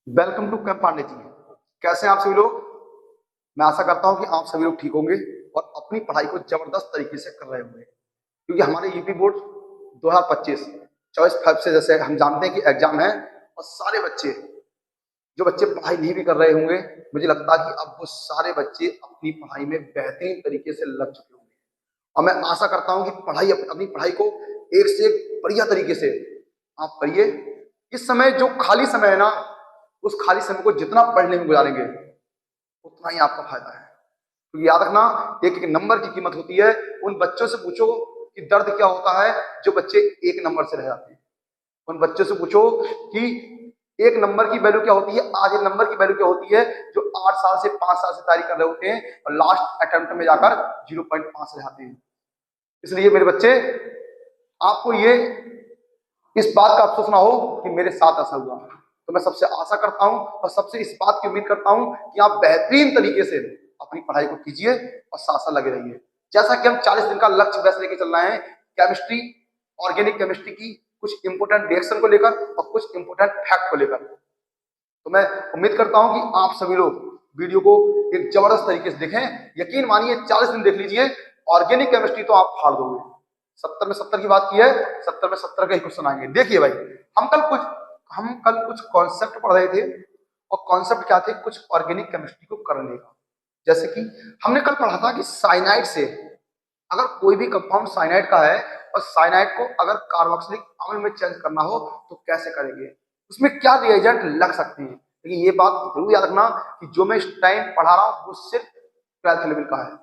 Welcome to camp Pandey ji. कैसे हैं आप सभी लोग? मैं आशा करता हूं कि आप सभी लोग ठीक होंगे और अपनी पढ़ाई को जबरदस्त तरीके से कर रहे होंगे, क्योंकि हमारे यूपी बोर्ड 2025 24 फेब से जैसे हम जानते हैं कि एग्जाम है। और सारे बच्चे जो बच्चे पढ़ाई नहीं भी कर रहे होंगे, मुझे लगता है कि अब वो सारे बच्चे अपनी पढ़ाई में बेहतरीन तरीके से लग चुके होंगे। और मैं आशा करता हूं कि अपनी पढ़ाई को एक से एक बढ़िया तरीके से आप करिए। इस समय जो खाली समय है ना, उस खाली समय को जितना पढ़ने में गुजारेंगे उतना ही आपका फायदा है। क्योंकि याद रखना, एक एक नंबर की कीमत होती है। उन बच्चों से पूछो कि दर्द क्या होता है जो बच्चे एक नंबर से रह जाते हैं। उन बच्चों से पूछो कि एक नंबर की वैल्यू क्या होती है, आधे नंबर की वैल्यू क्या होती है, जो 8 साल से 5 साल से तैयारी कर रहे होते हैं और लास्ट अटेम्प्ट में जाकर 0.5 रह जाते हैं। इसलिए मेरे बच्चे, आपको ये इस बात का अफसोस ना हो कि मेरे साथ ऐसा हुआ। तो मैं सबसे आशा करता हूं और सबसे इस बात की उम्मीद करता हूं कि आप बेहतरीन तरीके से अपनी पढ़ाई को कीजिए और साथ साथ लगे रहिए। जैसा कि हम 40 दिन का लक्ष्य वैसे लेके चल रहे हैं, केमिस्ट्री, ऑर्गेनिक केमिस्ट्री की कुछ इंपोर्टेंट रिएक्शन को लेकर और कुछ इंपोर्टेंट फैक्ट को लेकर। तो मैं उम्मीद करता हूं कि आप सभी लोग वीडियो को एक जबरदस्त तरीके से देखें। यकीन मानिए 40 दिन देख लीजिए, ऑर्गेनिक केमिस्ट्री तो आप फाड़ दोगे। 70 में 70 की बात की है, 70 में 70 का ही क्वेश्चन आएंगे। देखिए भाई, हम कल कुछ कॉन्सेप्ट पढ़ रहे थे और कॉन्सेप्ट क्या थे, कुछ ऑर्गेनिक केमिस्ट्री को करने का। जैसे कि हमने कल पढ़ा था कि साइनाइड से अगर कोई भी कंपाउंड साइनाइड का है और साइनाइड को अगर कार्बोक्सिलिक अम्ल में चेंज करना हो तो कैसे करेंगे, उसमें क्या रिएजेंट लग सकते हैं। लेकिन ये बात जरूर याद रखना कि जो मैं इस टाइम पढ़ा रहा हूं वो सिर्फ 12th लेवल का है,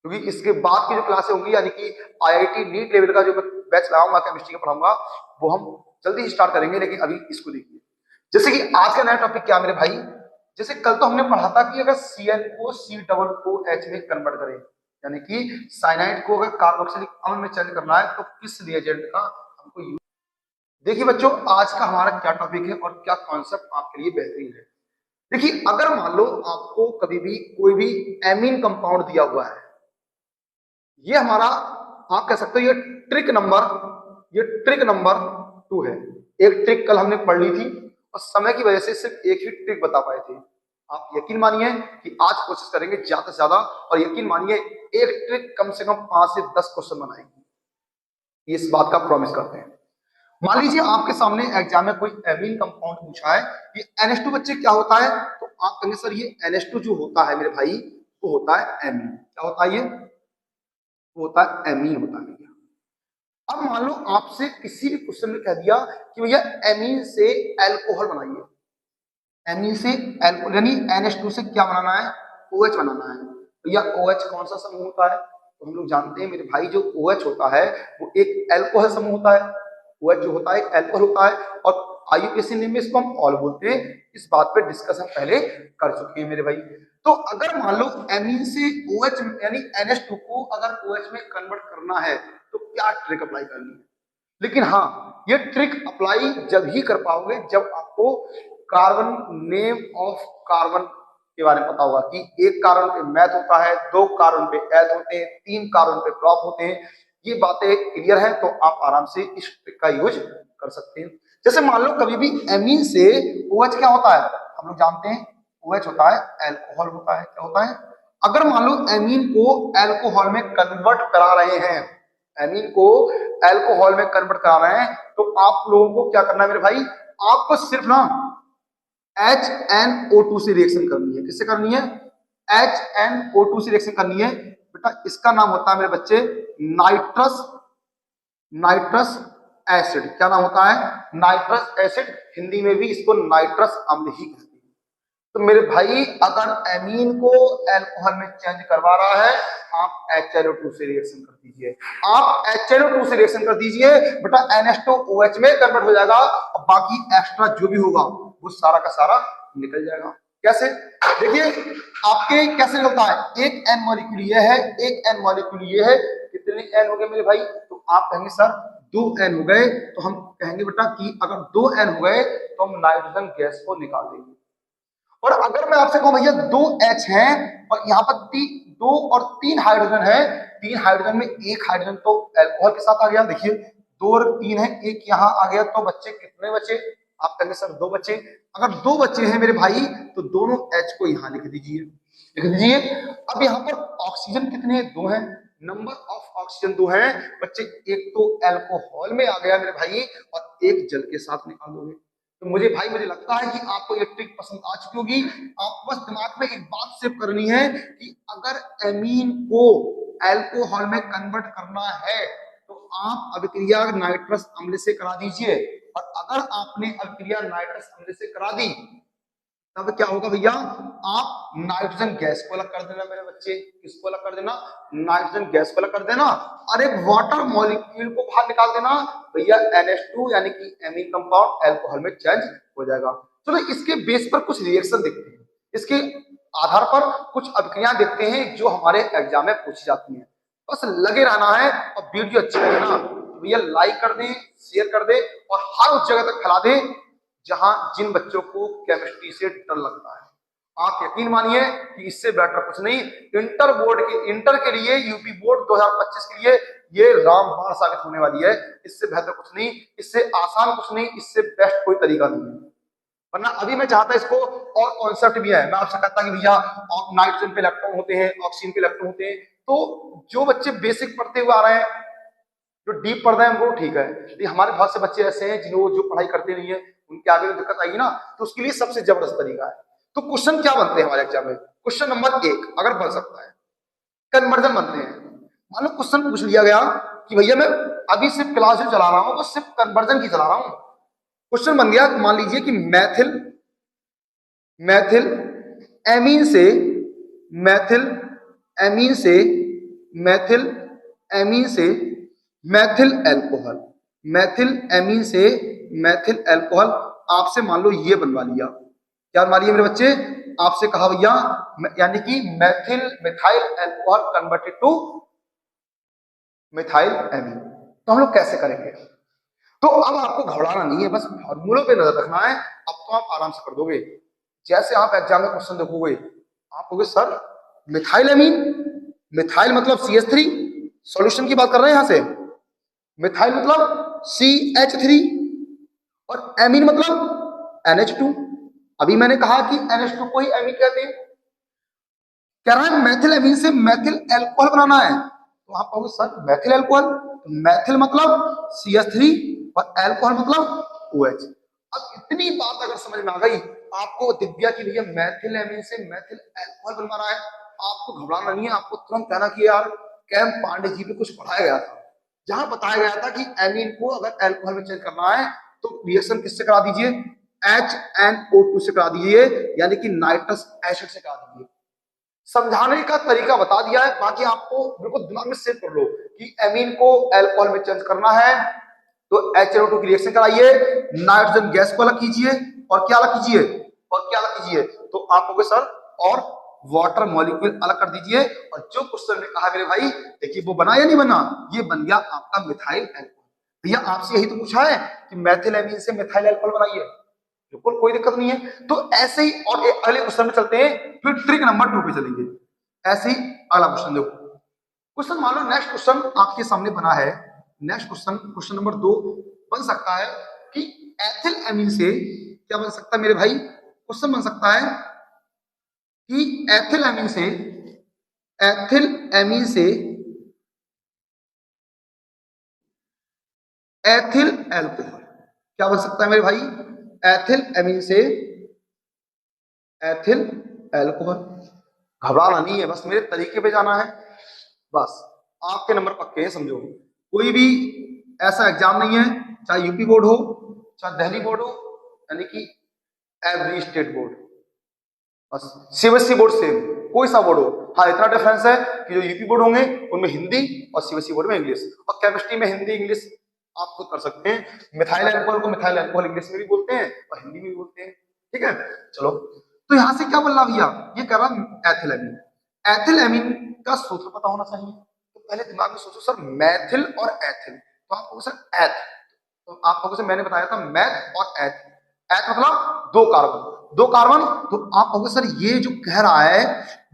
क्योंकि इसके बाद की जो क्लासें होंगी यानी कि आईआईटी नीट लेवल का जो मैं बैच लगाऊंगा केमिस्ट्री का पढ़ाऊंगा, वो हम जल्दी ही स्टार्ट करेंगे। लेकिन अभी इसको देखिए, जैसे कि आज का नया टॉपिक क्या मेरे भाई, जैसे कल तो हमने पढ़ा था कि अगर Cn को C+OH में कन्वर्ट करें, यानी कि साइनाइड को अगर कार्बोक्सिलिक अम्ल में चेंज करना है तो किस रिएजेंट का हमको यूज। देखिए बच्चों, आज का हमारा क्या टॉपिक है और क्या कॉन्सेप्ट आपके लिए बेहतरीन है। देखिए, अगर मान लो आपको कभी भी कोई भी एमीन कंपाउंड दिया हुआ है, ये हमारा, आप कह सकते हो ये ट्रिक नंबर 2 है। एक ट्रिक कल हमने पढ़ ली थी और समय की वजह से सिर्फ एक ही ट्रिक बता पाए थे। आप यकीन मानिए कि आज कोशिश करेंगे ज्यादा से ज्यादा, और यकीन मानिए एक ट्रिक कम से कम 5 से 10 क्वेश्चन बनाएगी, इस बात का प्रॉमिस करते हैं। मान लीजिए आपके सामने एग्जाम में कोई एमीन कंपाउंड पूछा है, ये NH2 बच्चे क्या होता है, तो आप कहेंगे सर ये NH2 जो होता है मेरे भाई, वो होता है एमीन। क्या होता है ये? वो होता है एमीन होता है भैया। अब मान लो आपसे किसी भी क्वेश्चन में कह दिया कि भैया एमीन से एल्कोहल बनाइए, एमीन से एल्कोहल यानी NH2 से क्या बनाना है, OH बनाना है। भैया OH कौन सा समूह होता है? तो हम लोग जानते हैं मेरे भाई, जो OH होता है वो एक एल्कोहल समूह होता है। OH जो होता है एल्कोहल होता है, और IUPAC नेम में इसको हम ऑल बोलते हैं। इस बात पे डिस्कस हम पहले कर चुके हैं मेरे भाई। तो अगर मान लो एमीन से OH यानी NH2 को अगर OH में कन्वर्ट करना है तो क्या ट्रिक अप्लाई करनी है। लेकिन हाँ, ये ट्रिक अप्लाई जब ही कर पाओगे जब आपको कार्बन, नेम ऑफ कार्बन के बारे में पता होगा कि एक कार्बन पे मैथ होता है, 2 कार्बन पे एथ होते हैं, 3 कार्बन पे प्रॉप होते हैं। ये बातें क्लियर है तो आप आराम से इस ट्रिक का यूज कर सकते हैं। जैसे मान लो कभी भी एमीन से OH क्या होता है, हम लोग जानते हैं OH होता है एल्कोहल होता है। क्या होता है? अगर मान लो एमीन को एल्कोहल में कन्वर्ट करा रहे हैं, एमीन को एल्कोहल में कन्वर्ट करा रहे हैं, तो आप लोगों को क्या करना है मेरे भाई, आपको सिर्फ ना HNO2 से रिएक्शन करनी है। किससे करनी है? HNO2 से रिएक्शन करनी है। बेटा इसका नाम होता है मेरे बच्चे नाइट्रस एसिड। क्या नाम होता है? Nitrous acid. हिंदी में भी इसको नाइट्रस अम्ल ही कहते हैं। तो मेरे भाई, अगर एमीन को एल्कोहल में चेंज करवा रहा है, आप HNO2 से रिएक्शन कर दीजिए। आप HNO2 से रिएक्शन कर दीजिए, बेटा NH2OH में कन्वर्ट हो जाएगा और बाकी एक्स्ट्रा जो भी होगा वो सारा का सारा निकल जाएगा। कैसे? देखिए आपके कैसे निकलता है, एक N मॉलिक्यूल ये है, एक N मॉलिक्यूल ये है। कितने N हो गए मेरे भाई? तो आप कहेंगे सर 2 N हो गए। तो हम कहेंगे बेटा कि अगर 2 N हो गए तो हम नाइट्रोजन गैस को निकाल देंगे। और अगर मैं आपसे कहूं भैया 2 H हैं और यहाँ पर 2 और 3 हाइड्रोजन है, 3 हाइड्रोजन में एक हाइड्रोजन तो एल्कोहल के साथ आ गया। देखिए 2 और 3 है, एक यहाँ आ गया, तो बच्चे कितने बचे? आप कहेंगे सर 2 बच्चे, अगर 2 बच्चे हैं मेरे भाई तो दोनों H को यहां लिख दीजिए, लिख दीजिए। अब यहाँ पर ऑक्सीजन कितने हैं? 2 हैं, नंबर ऑफ ऑक्सीजन 2 हैं बच्चे। एक तो एल्कोहल में आ गया मेरे भाई और एक जल के साथ निकाल दोगे। तो मुझे लगता है कि आपको ये ट्रिक पसंद आ चुकी होगी। आपको बस दिमाग में एक बात सेव करनी है कि अगर एमीन को एल्कोहल में कन्वर्ट करना है तो आप अभिक्रिया नाइट्रस अम्ल से करा दीजिए, और अगर आपने अभिक्रिया नाइट्रस अम्ल से करा दी तब क्या होगा भैया, आप नाइट्रोजन गैस को अलग कर देना मेरे बच्चे। किसको अलग कर देना? नाइट्रोजन गैस को अलग कर देना, और एक वाटर मॉलिक्यूल को बाहर निकाल देना भैया। NH2 यानी कि एमीन कंपाउंड एल्कोहल में चेंज हो जाएगा। चलो इसके बेस पर कुछ रिएक्शन देखते हैं, इसके आधार पर कुछ अभिक्रियाएं देखते हैं जो हमारे एग्जाम में पूछी जाती हैं। बस लगे रहना है, और वीडियो अच्छी लगे ना भैया लाइक कर दें, शेयर कर दें, और हर उस जगह तक फैला दें जहां जिन बच्चों को केमिस्ट्री से डर लगता है। आप यकीन मानिए कि इससे बेटर कुछ नहीं। इंटर के लिए यूपी बोर्ड 2025 के लिए ये रामबाण साबित होने वाली है। इससे बेहतर कुछ नहीं, इससे आसान कुछ नहीं, इससे बेस्ट कोई तरीका नहीं है। वरना अभी मैं चाहता इसको और कॉन्सेप्ट भी है, मैं आपसे कहता कि भैया नाइट्रोजन पे इलेक्ट्रॉन होते हैं, ऑक्सीजन पे इलेक्ट्रॉन होते हैं। तो जो बच्चे बेसिक पढ़ते हुए आ रहे हैं, जो डीप पढ़ रहे हैं उनको ठीक है, लेकिन हमारे बहुत से बच्चे ऐसे हैं जिन्होंने जो पढ़ाई करते नहीं है उनके आगे दिक्कत आएगी ना। तो उसके लिए सबसे जबरदस्त तरीका है। तो क्वेश्चन क्या बनते हैं हमारे एग्जाम में? क्वेश्चन नंबर 1 अगर बन सकता है, कन्वर्जन बनते हैं। मान लो क्वेश्चन पूछ लिया गया कि भैया मैं अभी सिर्फ क्लास जो चला रहा हूं तो सिर्फ कन्वर्जन की चला रहा हूं। क्वेश्चन बन गया, मान लीजिए कि मैथिल एमीन से मैथिल एमीन से मैथिल एल्कोहल, मैथिल एमीन से मैथिल एल्कोहल आपसे मान लो ये बनवा लिया। क्या बनवा लिया मेरे बच्चे? आपसे कहा भैया यानी कि methyl alcohol converted two methyl amine. तो हम लोग कैसे करेंगे? तो अब आपको घबराना नहीं है, बस फॉर्मूलों पे नजर रखना है। अब तो आप आराम से कर दोगे। जैसे आप एग्जाम में क्वेश्चन देखोगे आप कहोगे सर मिथाइल एमीन, मिथाइल मतलब CH3, सॉल्यूशन की बात कर रहे हैं यहां से। मिथाइल मतलब CH3 और एमीन मतलब NH2। अभी मैंने कहा कि NH2 को ही एमीन कहते हैं। कह रहा है मैथिल एमीन से मैथिल एल्कोहल बनाना है, तो आप कहोगे सर मैथिल एल्कोहल, तो मैथिल मतलब CH3 और एल्कोहल मतलब OH। अब इतनी बात अगर समझ में आ गई आपको दिव्या की भैया मैथिल एमीन से मैथिल एल्कोहल बनवाना है, आपको घबराना नहीं है। आपको तुरंत कहना कि यार कैम पांडे जी पे कुछ पढ़ाया गया था जहां बताया गया था कि एमीन को अगर एल्कोहल में चेंज करना है तो रिएक्शन किससे करा दीजिए? HNO2 से करा दीजिए, यानी कि नाइट्रस एसिड से करा दीजिए। समझाने का तरीका बता दिया है, बाकी आपको बिल्कुल दिमाग में सेव कर लो कि एमीन को एल्कोहल में चेंज करना है तो HNO2 की रिएक्शन कराइए, नाइट्रोजन गैस को अलग कीजिए, और क्या अलग कीजिए? तो आप कहोगे सर और वाटर मॉलिक्यूल अलग कर दीजिए। और जो क्वेश्चन में कहा मेरे भाई देखिए वो बना या नहीं बना? ये बन गया आपका मिथाइल एल्कोहल। भैया आपसे यही तो पूछा है कि मैथिल एमीन से मिथाइल एल्कोहल बनाइए, बिल्कुल कोई दिक्कत नहीं है। तो ऐसे ही और अगले क्वेश्चन में चलते हैं, फिर ट्रिक नंबर 2 पे चलेंगे। ऐसे ही अगला क्वेश्चन देखो। क्वेश्चन मान लो नेक्स्ट क्वेश्चन आपके सामने बना है। नेक्स्ट क्वेश्चन नंबर 2 बन सकता है कि एथिल एमीन से क्या बन सकता है मेरे भाई? क्वेश्चन बन सकता है कि एथिल एमीन से एथिल एल्कोहल क्या बन सकता है मेरे भाई? एथिल एमीन से एथिल एल्कोहल। घबराना नहीं है, बस मेरे तरीके पे जाना है, बस आपके नंबर पक्के हैं। समझो कोई भी ऐसा एग्जाम नहीं है, चाहे यूपी बोर्ड हो चाहे दिल्ली बोर्ड हो, यानी कि एवरी स्टेट बोर्ड, बस CBSE बोर्ड सेम, कोई सा बोर्ड हो। हाँ इतना डिफरेंस है कि जो यूपी बोर्ड होंगे उनमें हिंदी और CBSE बोर्ड में इंग्लिश, और केमिस्ट्री में हिंदी इंग्लिश आप खुद कर सकते हैं। मिथाइल एल्कोहल को मिथाइल एल्कोहल इंग्लिश में भी बोलते हैं और हिंदी में भी बोलते हैं, ठीक है। चलो तो यहां से क्या बोल रहा भैया? ये कह रहा एथिल एमीन। एथिल एमीन का सूत्र पता होना चाहिए। तो पहले दिमाग में सोचो सर मैथिल और एथिल, तो आप कहोगे सर एथ, तो आप कहोगे सर मैंने बताया था मैथ और एथ। एथ मतलब 2 कार्बन, तो आप कहोगे सर ये जो कह रहा है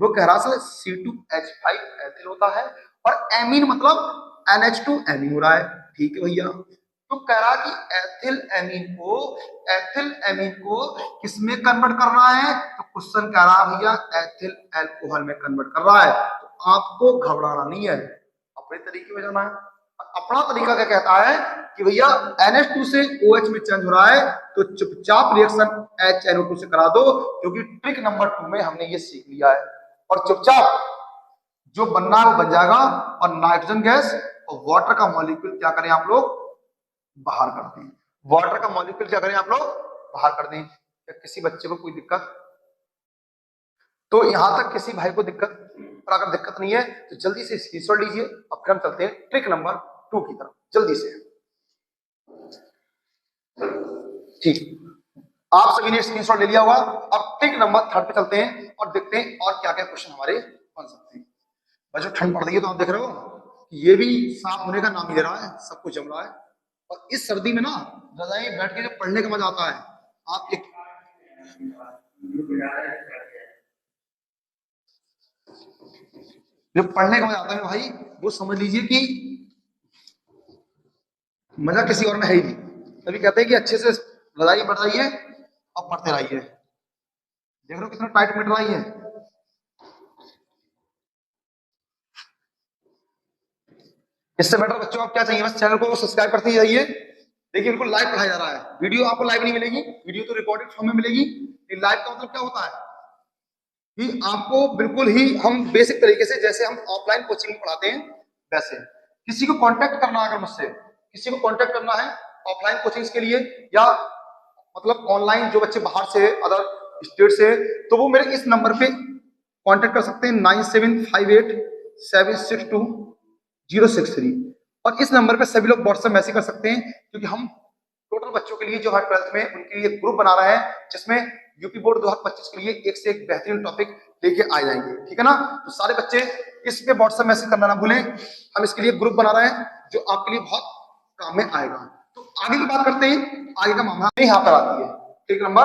वो कह रहा है C2H5 एथिल होता है, और एमीन मतलब NH2 एमीन हो रहा है। ठीक है भैया, तो कह रहा कि एथिल एमीन को किसमें कन्वर्ट करना है, तो क्वेश्चन कह रहा भैया एथिल एल्कोहल में कन्वर्ट कर रहा है। तो आपको घबराना नहीं है, अपने तरीके में जाना है। अपना तरीका क्या कहता है कि भैया NH2 से OH में चेंज हो रहा है, तो चुपचाप रिएक्शन HNO2 से करा दो, क्योंकि ट्रिक नंबर 2 में हमने ये सीख लिया है। और चुपचाप जो बनना है वो बन जाएगा। और नाइट्रोजन गैस और वाटर का मॉलिक्यूल क्या करें आप लोग, बाहर कर दें। वाटर का मॉलिक्यूल क्या करें आप लोग, बाहर कर दें। या किसी बच्चे को कोई दिक्कत, तो यहां तक किसी भाई को दिक्कत, और अगर दिक्कत नहीं है तो जल्दी से स्क्रीनशॉट लीजिए। अब फिर हम चलते हैं ट्रिक नंबर 2 की तरफ जल्दी से। ठीक, आप सभी ने स्क्रीनशॉट ले लिया होगा। अब ट्रिक नंबर 3 पे चलते हैं और देखते हैं और क्या क्या क्वेश्चन हमारे बन सकते हैं। बच्चों ठंड पड़ रही है तो आप देख रहे हो कि ये भी साफ होने का नाम ही दे रहा है, सब कुछ जम रहा है। और इस सर्दी में ना रजाई बैठ के जो पढ़ने का मजा आता है, आप एक जो पढ़ने का मजा आता है भाई, वो समझ लीजिए कि मजा किसी और में है ही नहीं। तभी कहते हैं कि अच्छे से रजाई बढ़ रही है और पढ़ते रहिए। देख रहे हो कितना टाइट मिट रही है। इससे बेटर बच्चों आप क्या चाहिए, बस चैनल को सब्सक्राइब करते ही रहिए। देखिए बिल्कुल लाइव पढ़ाया जा रहा है। वीडियो आपको लाइव नहीं मिलेगी, वीडियो तो रिकॉर्डेड फॉर्म में मिलेगी। लाइव का मतलब क्या होता है कि आपको बिल्कुल ही हम बेसिक तरीके से, जैसे हम ऑफलाइन कोचिंग में पढ़ाते हैं वैसे। किसी को कांटेक्ट करना है, अगर मुझसे किसी को कांटेक्ट करना है ऑफलाइन कोचिंग के लिए, या मतलब ऑनलाइन जो बच्चे बाहर से अदर स्टेट से, तो वो मेरे इस नंबर पे कांटेक्ट कर सकते हैं 9758762063। और इस नंबर पे सभी लोग व्हाट्सएप मैसेज कर सकते हैं, क्योंकि हम टोटल बच्चों के लिए जो है 12th में उनके लिए ग्रुप बना रहे हैं, जिसमें यूपी बोर्ड 2025 के लिए एक से एक बेहतरीन टॉपिक लेके आ जाएंगे। ठीक है ना, तो सारे बच्चे इस पे व्हाट्सएप मैसेज करना ना भूलें। हम इसके लिए ग्रुप बना रहे हैं जो आपके लिए बहुत काम में आएगा। तो आगे की बात करते हैं। आगे का मामला यहाँ पर आती है, ट्रिक नंबर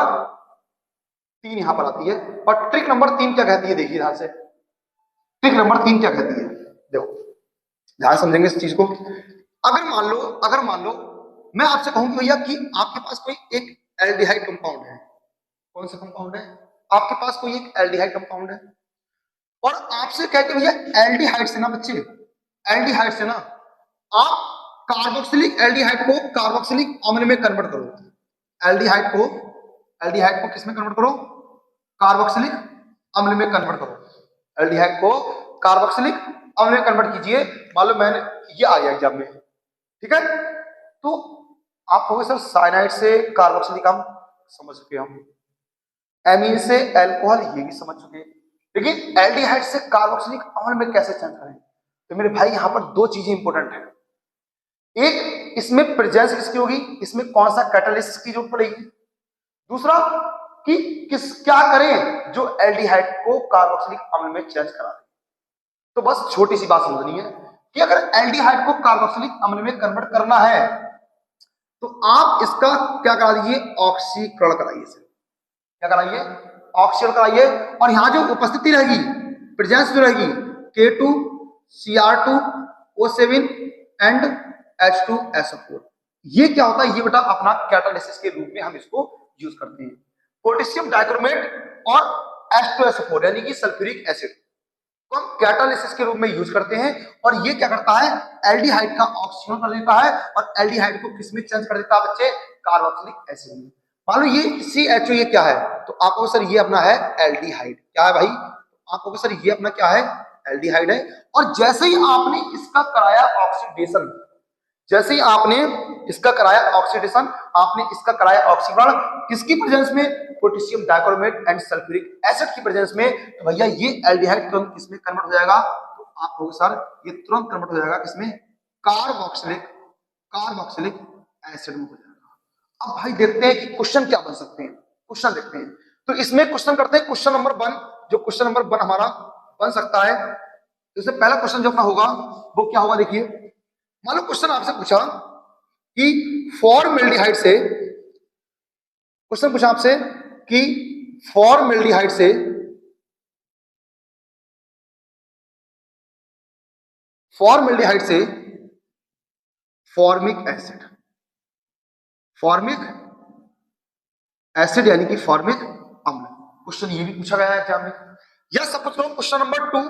3 यहाँ पर आती है। और ट्रिक नंबर 3 क्या कहती है, देखिए ध्यान से। ट्रिक नंबर 3 क्या कहती है, देखो ध्यान समझेंगे इस चीज को। अगर मान लो मैं आपसे कहूं भैया कि आपके पास कोई एक एल्डिहाइड कंपाउंड है। कौन सा कंपाउंड है, आपके पास कोई एक एल्डिहाइड कंपाउंड है, और आपसे कहते भैया एल्डिहाइड से ना बच्चे, एल्डिहाइड से ना आप कार्बोक्सिलिक एल्डिहाइड को कार्बोक्सिलिक अम्ल में कन्वर्ट करो। एल्डिहाइड को किस में कन्वर्ट करो, कार्बोक्सिलिक अम्ल में कन्वर्ट करो। एल्डिहाइड को कार्बोक्सिलिक अम्ल में कन्वर्ट कीजिए। मान लो मैंने ये आ गया एग्जाम में, ठीक है, तो आप कहोगे सर साइनाइड से कार्बोक्सिलिक अम्ल समझ चुके हम, एमीन से एल्कोहल ये भी समझ चुके, लेकिन एल्डिहाइड से कार्बोक्सिलिक अम्ल में कैसे चेंज करें। तो मेरे भाई यहां पर 2 चीजें इंपॉर्टेंट है। एक, इसमें प्रेजेंस किसकी होगी, इसमें कौन सा कैटालिसिस की जरूरत पड़ेगी। दूसरा कि क्या करें जो एल्डिहाइड को कार्बोक्सिलिक अम्ल में चेंज करा दे। तो बस छोटी सी बात समझनी है कि अगर एल्डिहाइड को कार्बोक्सिलिक अम्ल में कन्वर्ट करना है, तो आप इसका क्या करा दीजिए, ऑक्सीकरण कराइए। क्या कराइए, ऑक्सीकरण कराइए। और यहां जो उपस्थिति रहेगी, प्रेजेंस जो रहेगी, K2Cr2O7 एंड H2SO4, ये क्या होता है, ये बेटा अपना कैटालिसिस के रूप में हम इसको यूज करते हैं। पोटेशियम डाइक्रोमेट और H2SO4 यानी कि सल्फ्यूरिक एसिड को हम कैटालिसिस के रूप में यूज करते हैं। और ये क्या करता है, एल्डिहाइड का ऑक्सीकरण कर देता है और एल्डिहाइड को किस में चेंज कर देता है बच्चे, कार्बोक्सिलिक एसिड में। मान लो ये CHO ये क्या है, तो आपको सर ये अपना है एल्डिहाइड। क्या है भाई, आपको सर ये अपना क्या है, एल्डिहाइड है। और जैसे ही आपने इसका कराया ऑक्सीडेशन, जैसे ही आपने इसका कराया ऑक्सीडेशन, आपने इसका कराया ऑक्सीकरण किसकी प्रेजेंस में, potassium dichromate and sulphuric acid की प्रेजेंस में, तो भैया ये एल्डिहाइड तुरंत किसमें कन्वर्ट हो जाएगा, तो आप कहोगे सर ये तुरंत कन्वर्ट हो जाएगा किसमें, कार्बोक्सिलिक एसिड में हो जाएगा। अब भाई देखते हैं कि क्वेश्चन क्या बन सकते हैं, क्वेश्चन देखते हैं। तो इसमें क्वेश्चन करते हैं क्वेश्चन नंबर 1, जो क्वेश्चन नंबर 1 हमारा बन सकता है। इससे पहला क्वेश्चन जो अपना होगा वो क्या होगा, देखिए मान लो क्वेश्चन आपसे पूछा कि फॉर्मल्डिहाइड से, क्वेश्चन पूछा आपसे कि फॉर्मल्डिहाइड से फॉर्मिक एसिड, फॉर्मिक एसिड यानी कि फॉर्मिक अम्ल। क्वेश्चन ये भी पूछा गया है एग्जाम में। या सपोज करो क्वेश्चन नंबर 2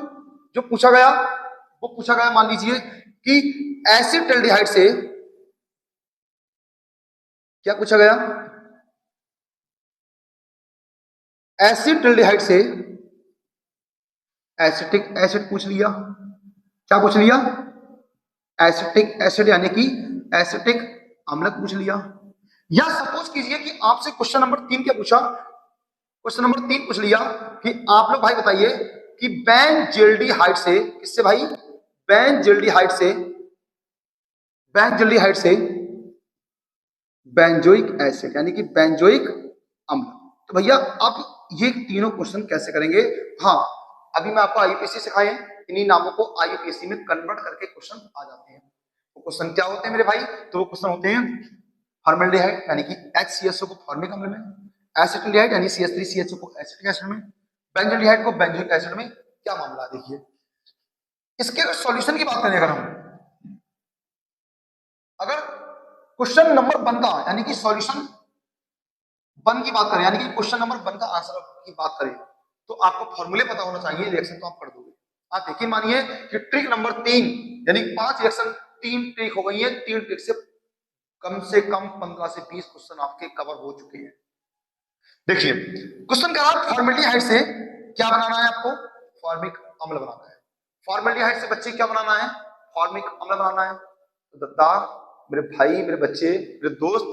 जो पूछा गया वो पूछा गया, मान लीजिए कि एसिटाल्डिहाइड से क्या पूछा गया, एसिटाल्डिहाइड से एसिटिक एसिड पूछ लिया। क्या पूछ लिया? एसिटिक एसिड यानी कि एसिटिक अम्ल पूछ लिया। या सपोज कीजिए कि आपसे क्वेश्चन नंबर 3 क्या पूछा, क्वेश्चन नंबर 3 पूछ लिया कि आप लोग भाई बताइए कि बेंजल्डिहाइड से, किससे भाई? बेंजल्डिहाइड से, बेंजल्डिहाइड से बेंजोइक एसिड यानी कि बेंजोइक अम्ल। तो भैया आप ये तीनों क्वेश्चन कैसे करेंगे? हाँ, अभी मैं आपको आईयूपीएससी सिखाए हैं, इन्हीं नामों को आईयूपीएससी में कन्वर्ट करके क्वेश्चन आ जाते हैं। वो क्वेश्चन क्या होते हैं मेरे भाई? तो वो क्वेश्चन होते हैं फॉर्मल्डिहाइड यानी कि HCSO को फॉर्मिक अम्ल में, एसिटाल्डिहाइड यानी CH3CHO को एसिटिक एसिड में, बेंजोल्डिहाइड को बेंजोइक एसिड में। क्या मामला देखिए, इसके सॉल्यूशन की बात करें अगर क्वेश्चन नंबर 1 का यानी कि सॉल्यूशन 1 की बात करें, यानी कि क्वेश्चन नंबर 1 का आंसर की बात करें, तो आपको फॉर्मूले पता होना चाहिए, रिएक्शन तो आप कर दोगे। आप यकीन मानिए कि ट्रिक नंबर 3 यानी 5 रिएक्शन 3 ट्रिक हो गई है, 3 ट्रिक से कम 15 से 20 क्वेश्चन आपके कवर हो चुके हैं। देखिए क्वेश्चन कह रहा है फॉर्मल्डिहाइड से क्या बनाना है आपको? फॉर्मिक अम्ल बनाना है। फॉर्मल्डिहाइड से बच्चे क्या बनाना है? फॉर्मिक अम्ल बनाना है। तो दत्ता मेरे भाई, मेरे बच्चे, मेरे दोस्त,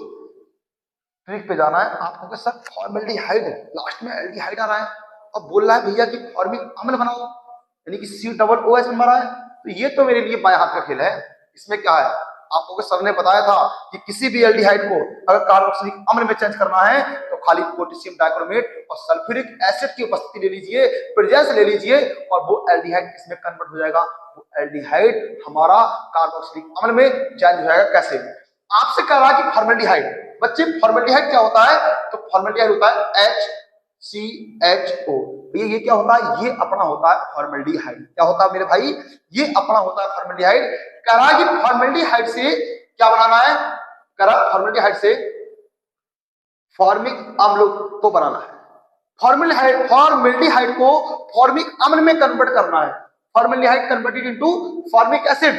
ट्रिक पे जाना है आपको कि सर फॉर्मल्डिहाइड है, लास्ट में एल्डिहाइड आ रहा है और बोल रहा है भैया कि फॉर्मिक अम्ल बनाओ यानी कि COOH बन रहा है। तो ये तो मेरे लिए बाएं हाथ का खेल है। इसमें क्या है, आपको सर ने बताया था कि किसी भी एल्डिहाइड को अगर कार्बोक्सिलिक अम्ल में चेंज करना है तो खाली पोटेशियम डाइक्रोमेट और सल्फ्यूरिक एसिड की उपस्थिति ले लीजिए, प्रेजेंस ले लीजिए और वो एल्डिहाइड किसमें कन्वर्ट हो जाएगा? वो एल्डिहाइड हमारा कार्बोक्सिलिक अम्ल में चेंज हो जाएगा। कैसे? आपसे कह रहा है कि फॉर्मल्डिहाइड, बच्चे फॉर्मल्डिहाइड क्या होता है? तो फॉर्मल्डिहाइड होता है HCHO। ये क्या होता है? ये अपना होता है फॉर्मल्डिहाइड। क्या होता है मेरे भाई? ये अपना होता है फॉर्मल्डिहाइड। कह रहा है कि फॉर्मल्डिहाइड से क्या बनाना है? कह रहा है फॉर्मल्डिहाइड से फॉर्मिक अम्ल को बनाना है। फॉर्मल्डिहाइड को फॉर्मिक अम्ल में कन्वर्ट करना है। Formaldehyde converted into formic acid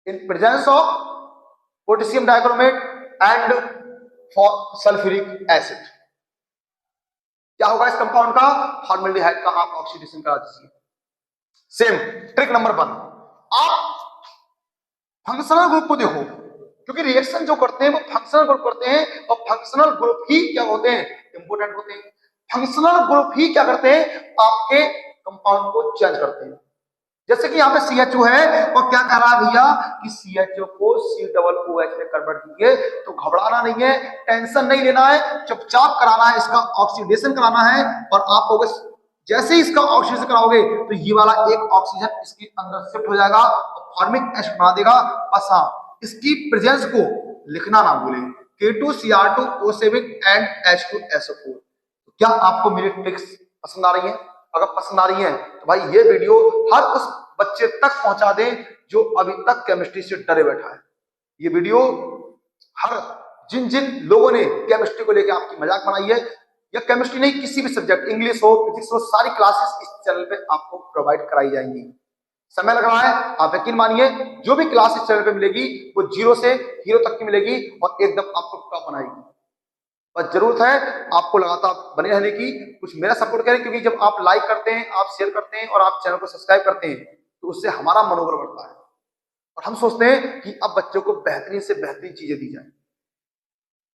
in presence of potassium dichromate and sulphuric acid. क्या होगा इस कंपाउंड का? फॉर्मल्डिहाइड का आप ऑक्सीडेशन करा दीजिए। सेम ट्रिक नंबर 1, आप फंक्शनल ग्रुप को देखो, क्योंकि रिएक्शन जो करते हैं वो फंक्शनल ग्रुप करते हैं और फंक्शनल ग्रुप ही क्या होते हैं? इंपोर्टेंट होते हैं। फंक्शनल ग्रुप ही क्या करते हैं? आपके कंपाउंड को चेंज करते हैं। जैसे कि यहाँ पे CHO है और क्या कह रहा है भैया कि CHO को COOH में कन्वर्ट कीजिए। तो घबराना नहीं है, टेंशन नहीं लेना है, चुपचाप कराना है, इसका ऑक्सीडेशन कराना है और आप लोग जैसे ही इसका ऑक्सीडेशन कराओगे तो ये वाला एक ऑक्सीजन इसके अंदर शिफ्ट हो जाएगा और फॉर्मिक एसिड बना देगा। बस हाँ, इसकी प्रेजेंस को लिखना ना भूलें, K2Cr2O7 एंड H2SO4। क्या आपको मेरी ट्रिक्स पसंद आ रही है? अगर पसंद आ रही है तो भाई ये वीडियो हर उस बच्चे तक पहुंचा दें जो अभी तक केमिस्ट्री से डरे बैठा है। ये वीडियो हर जिन जिन लोगों ने केमिस्ट्री को लेकर आपकी मजाक बनाई है, या केमिस्ट्री नहीं किसी भी सब्जेक्ट, इंग्लिश हो, फिजिक्स हो, सारी क्लासेस इस चैनल पे आपको प्रोवाइड कराई जाएंगी। समय लग रहा है, आप यकीन मानिए जो भी क्लास इस चैनल पे मिलेगी वो 0 से हीरो तक की मिलेगी और एकदम आपको टॉप बनाएगी। बस जरूरत है आपको लगातार बने रहने की, कुछ मेरा सपोर्ट करें, क्योंकि जब आप लाइक करते हैं, आप शेयर करते हैं और आप चैनल को सब्सक्राइब करते हैं तो उससे हमारा मनोबल बढ़ता है और हम सोचते हैं कि अब बच्चों को बेहतरीन से बेहतरीन चीजें दी जाए।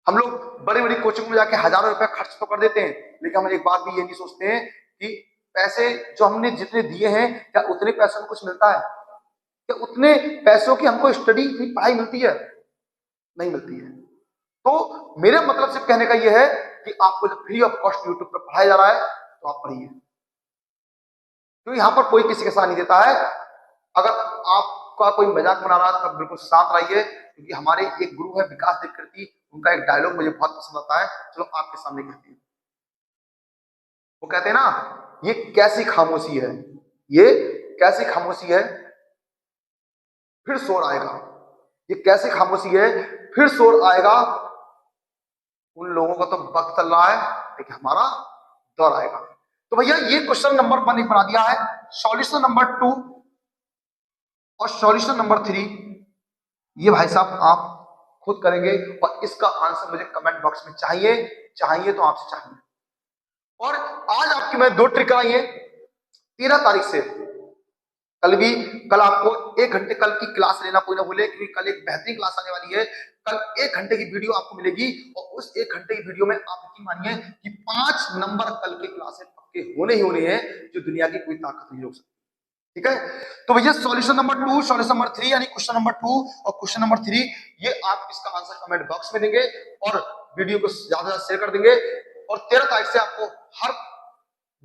हम लोग बड़ी बड़ी कोचिंग में जाके हजारों रुपए खर्च तो कर देते हैं, लेकिन हम एक बात भी ये नहीं सोचते हैं कि पैसे जो हमने जितने दिए हैं क्या उतने पैसों में कुछ मिलता है? क्या उतने पैसों की हमको स्टडी की पढ़ाई मिलती है? नहीं मिलती है। तो मेरे मतलब से कहने का यह है कि आपको जब फ्री ऑफ कॉस्ट यूट्यूब पर पढ़ाया जा रहा है तो आप पढ़िए, क्योंकि यहां पर कोई किसी के साथ नहीं देता है। अगर आपका कोई मजाक बना रहा है तो बिल्कुल शांत रहिए, क्योंकि हमारे एक गुरु है विकास देवकृति, उनका एक डायलॉग मुझे बहुत पसंद आता है, चलो आपके सामने कहते हैं। वो कहते हैं ना, ये कैसी खामोशी है, ये कैसी खामोशी है फिर शोर आएगा, ये कैसी खामोशी है फिर शोर आएगा, उन लोगों का तो वक्त चल रहा है, लेकिन हमारा दौर आएगा। तो भैया ये क्वेश्चन नंबर 1 एक बना दिया है, सॉल्यूशन नंबर 2 और सॉल्यूशन नंबर 3 ये भाई साहब आप खुद करेंगे, और इसका आंसर मुझे कमेंट बॉक्स में चाहिए, चाहिए तो आपसे चाहिए। और आज आपकी मैं 2 ट्रिक कराई है 13 तारीख से। कल आपको 1 घंटे कल की क्लास लेना कोई ना भूले, क्योंकि कल एक बेहतरीन क्लास आने वाली है। कल 1 घंटे की वीडियो आपको मिलेगी, और उस 1 घंटे की वीडियो में आप यकीन मानिए कि 5 नंबर कल के क्लास में पक्के होने ही होने हैं, जो दुनिया की कोई ताकत नहीं रोक सकती। ठीक है, तो भैया सॉल्यूशन नंबर 2, सॉल्यूशन नंबर 3 यानी क्वेश्चन नंबर 2 और क्वेश्चन नंबर 3, ये आप इसका आंसर कमेंट बॉक्स में देंगे और वीडियो को ज्यादा से ज्यादा शेयर कर देंगे। और 13 तारीख से आपको हर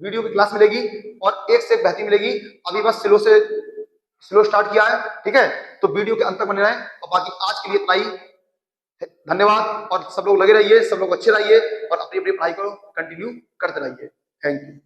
वीडियो की क्लास मिलेगी और एक से एक बेहतरीन मिलेगी। अभी बस स्लो स्टार्ट किया है, ठीक है, तो वीडियो के अंत तक बने रहें। और बाकी आज के लिए इतना ही, धन्यवाद। और सब लोग लगे रहिए, सब लोग अच्छे रहिए और अपनी अपनी पढ़ाई को कंटिन्यू करते रहिए। Thank you.